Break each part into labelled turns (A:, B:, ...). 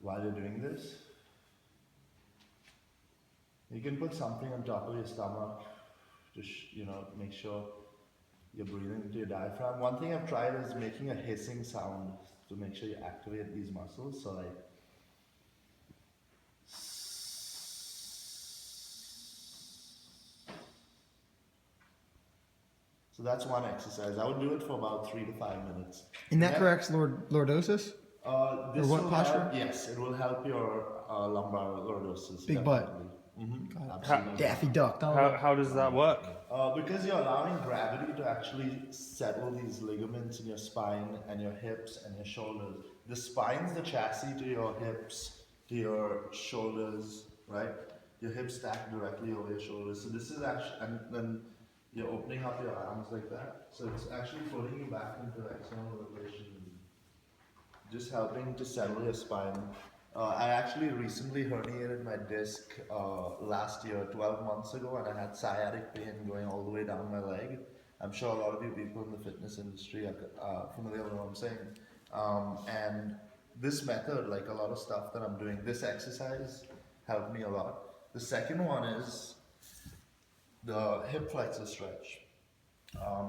A: while you're doing this, you can put something on top of your stomach to make sure you're breathing into your diaphragm. One thing I've tried is making a hissing sound to make sure you activate these muscles. So like, so that's one exercise. I would do it for about 3 to 5 minutes.
B: And that corrects lordosis?
A: This
B: what
A: will
B: posture?
A: help, yes, it will help your lumbar lordosis.
B: Big butt.
A: Absolutely.
B: Daffy Duck.
C: How does that work?
A: Because you're allowing gravity to actually settle these ligaments in your spine and your hips and your shoulders. The spine's the chassis to your hips, to your shoulders, right? Your hips stack directly over your shoulders. So this is actually, and then you're opening up your arms like that. So it's actually putting you back into external rotation, just helping to settle your spine. I actually recently herniated my disc last year, 12 months ago, and I had sciatic pain going all the way down my leg. I'm sure a lot of you people in the fitness industry are familiar with what I'm saying. And this method, like a lot of stuff that I'm doing, this exercise helped me a lot. The second one is the hip flexor stretch.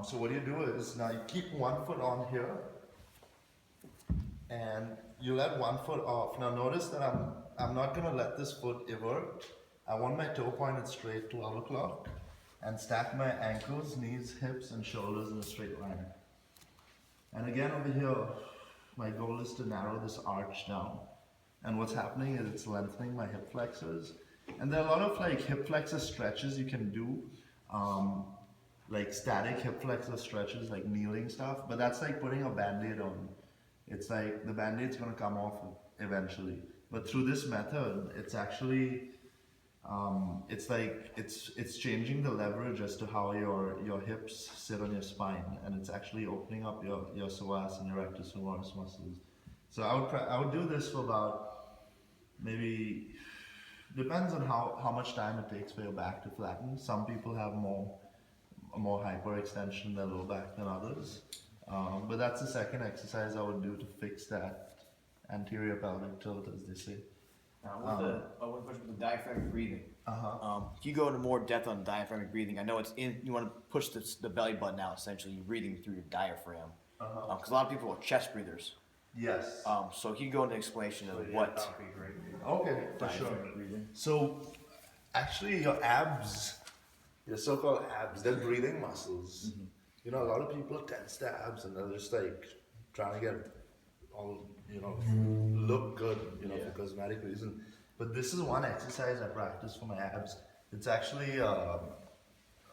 A: So what you do is, now you keep one foot on here, and you let one foot off. Now notice that I'm not gonna let this foot invert. I want my toe pointed straight, 12 o'clock, and stack my ankles, knees, hips, and shoulders in a straight line. And again over here, my goal is to narrow this arch down. And what's happening is it's lengthening my hip flexors. And there are a lot of like hip flexor stretches you can do, like static hip flexor stretches, like kneeling stuff, but that's like putting a band-aid on. It's like the band-aid's gonna come off eventually. But through this method, it's actually, it's changing the leverage as to how your hips sit on your spine, and it's actually opening up your psoas and your rectus femoris muscles. So I would do this for about, maybe, depends on how much time it takes for your back to flatten. Some people have more hyperextension in their low back than others. But that's the second exercise I would do to fix that anterior pelvic tilt, as they say.
D: Now, one question with the diaphragmatic breathing.
A: Uh-huh.
D: Can you go into more depth on diaphragmatic breathing? I know you want to push the belly button out, essentially. You're breathing through your diaphragm. Because a lot of people are chest breathers.
A: Yes.
D: So can you go into explanation of what
A: Okay, for sure.
D: diaphragmatic breathing?
A: So, actually, your abs, your so-called abs, they're breathing muscles. You know, a lot of people tense their abs and they're just like trying to get all, look good, for cosmetic reason. But this is one exercise I practice for my abs. It's actually, there are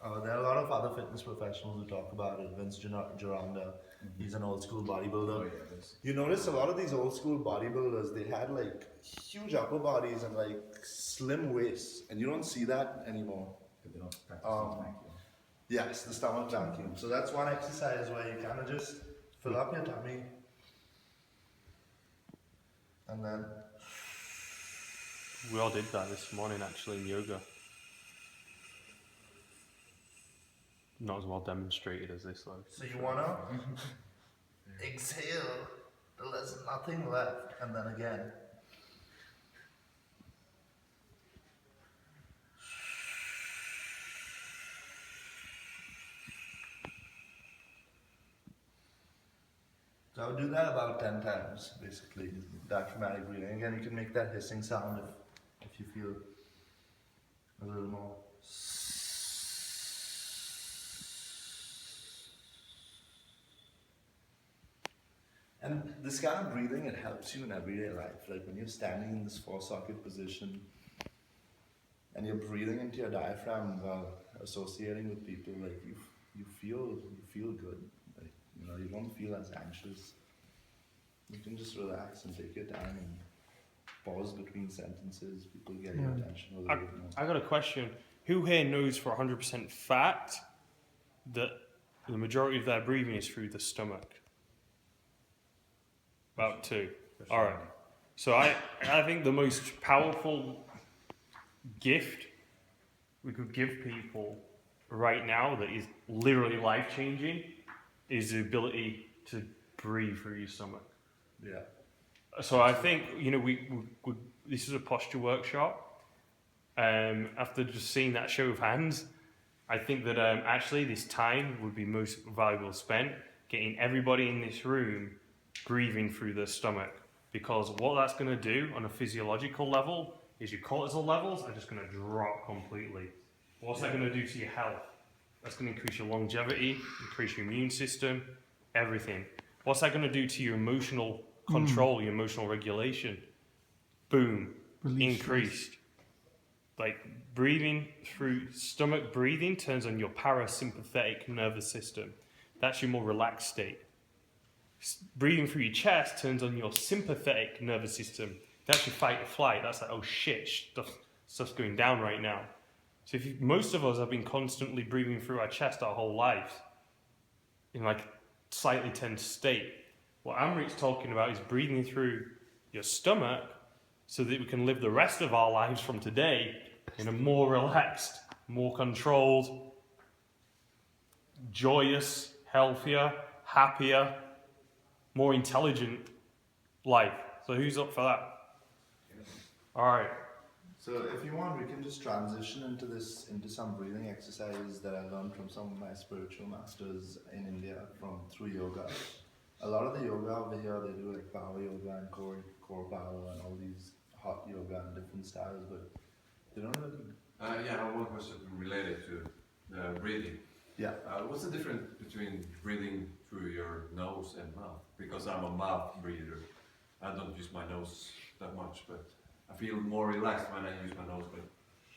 A: a lot of other fitness professionals who talk about it. Vince Gironda, he's an old school bodybuilder. You notice a lot of these old school bodybuilders, they had like huge upper bodies and like slim waists, and you don't see that anymore. Yes, the stomach vacuum. So that's one exercise where you kind of just fill up your tummy, and then
C: We all did that this morning actually in yoga. Not as well demonstrated as this though.
A: so you wanna exhale till there's nothing left, and then again. So I would do that about 10 times, basically, diaphragmatic breathing. Again, you can make that hissing sound if you feel a little more. And this kind of breathing, it helps you in everyday life. Like when you're standing in this four-socket position and you're breathing into your diaphragm while associating with people, like you feel good. Like, you don't feel as anxious. You can just relax and take your time and pause between sentences. People get your attention a little bit more.
C: I got a question. Who here knows for 100% fact that the majority of their breathing is through the stomach? About two. All right. So I think the most powerful gift we could give people right now that is literally life-changing is the ability to breathe through your stomach.
A: Yeah.
C: So I think we this is a posture workshop. After just seeing that show of hands, I think that actually this time would be most valuable spent getting everybody in this room breathing through their stomach, because what that's going to do on a physiological level is your cortisol levels are just going to drop completely. What's that going to do to your health? That's going to increase your longevity, increase your immune system, everything. What's that going to do to your emotional control, your emotional regulation? Boom,
B: Release
C: increased. Like breathing through stomach breathing turns on your parasympathetic nervous system. That's your more relaxed state. Breathing through your chest turns on your sympathetic nervous system. That's your fight or flight. That's like, oh shit, stuff's going down right now. So most of us have been constantly breathing through our chest our whole lives in like a slightly tense state. What Amrit's talking about is breathing through your stomach so that we can live the rest of our lives from today in a more relaxed, more controlled, joyous, healthier, happier, more intelligent life. So who's up for that? All right.
A: So if you want, we can just transition into some breathing exercises that I learned from some of my spiritual masters in India through yoga. A lot of the yoga over here, they do like power yoga and core power and all these hot yoga and different styles, but they don't really.
E: I have one question related to breathing.
A: Yeah.
E: What's the difference between breathing through your nose and mouth? Because I'm a mouth breather. I don't use my nose that much, but I feel more relaxed when I use my nose. But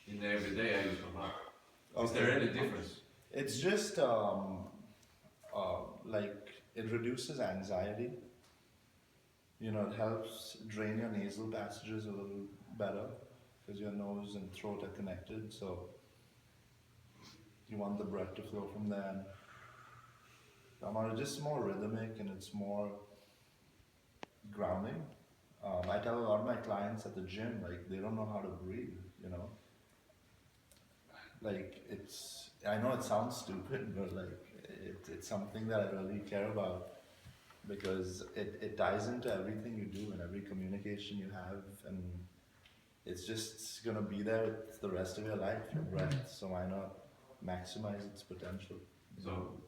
E: in every day I use my mouth. Is there any difference?
A: It's just like it reduces anxiety. You know, it helps drain your nasal passages a little better because your nose and throat are connected. So you want the breath to flow from there. And it's just more rhythmic and it's more grounding. I tell a lot of my clients at the gym, like, they don't know how to breathe, you know? Like, I know it sounds stupid, but like, it's something that I really care about because it ties into everything you do and every communication you have, and it's just gonna be there the rest of your life, your breath, so why not maximize its potential?
E: So